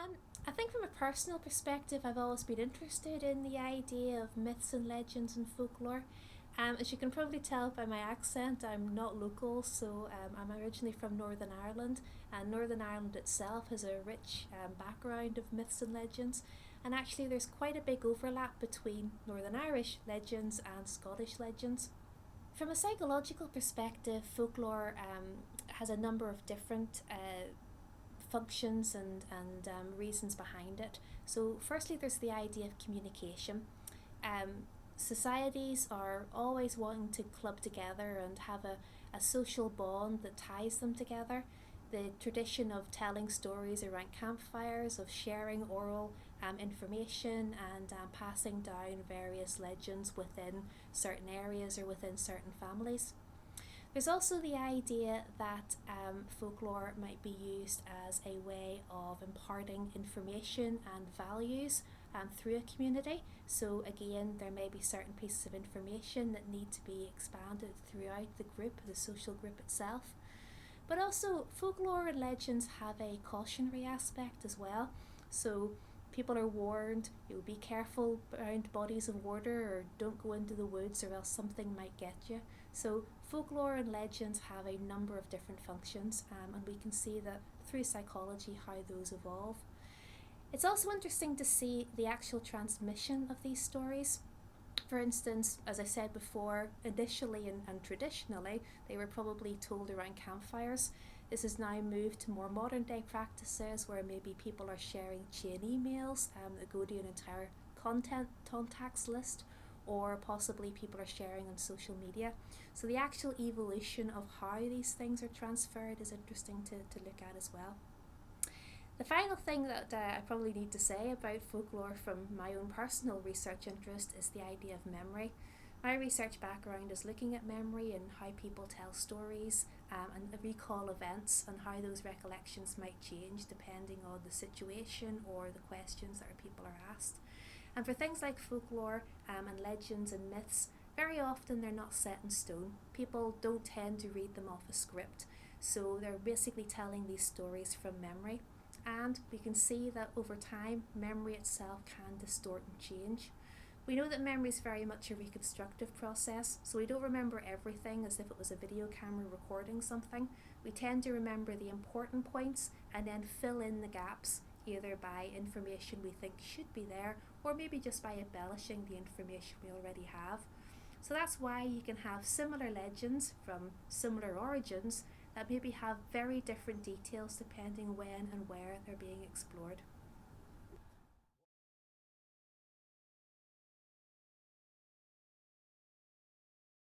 Um, I think from a personal perspective, I've always been interested in the idea of myths and legends and folklore. As you can probably tell by my accent, I'm not local, so I'm originally from Northern Ireland, and Northern Ireland itself has a rich background of myths and legends. And actually, there's quite a big overlap between Northern Irish legends and Scottish legends. From a psychological perspective, folklore has a number of different functions and reasons behind it. So, firstly, there's the idea of communication. Um, Societies are always wanting to club together and have a social bond that ties them together. The tradition of telling stories around campfires, of sharing oral information and passing down various legends within certain areas or within certain families. There's also the idea that folklore might be used as a way of imparting information and values through a community. So, again, there may be certain pieces of information that need to be expanded throughout the group, the social group itself. But also, folklore and legends have a cautionary aspect as well. So, people are warned, you know, be careful around bodies of water or don't go into the woods or else something might get you. So, folklore and legends have a number of different functions, and we can see that through psychology how those evolve. It's also interesting to see the actual transmission of these stories. For instance, as I said before, initially and traditionally, they were probably told around campfires. This has now moved to more modern day practices where maybe people are sharing chain emails that go to an entire content contacts list, or possibly people are sharing on social media. So the actual evolution of how these things are transferred is interesting to look at as well. The final thing that I probably need to say about folklore from my own personal research interest is the idea of memory. My research background is looking at memory and how people tell stories and recall events and how those recollections might change depending on the situation or the questions that people are asked. And for things like folklore and legends and myths, very often they're not set in stone. People don't tend to read them off a script, so they're basically telling these stories from memory. And we can see that over time, memory itself can distort and change. We know that memory is very much a reconstructive process, so we don't remember everything as if it was a video camera recording something. We tend to remember the important points and then fill in the gaps, either by information we think should be there or maybe just by embellishing the information we already have. So that's why you can have similar legends from similar origins that maybe have very different details depending when and where they're being explored.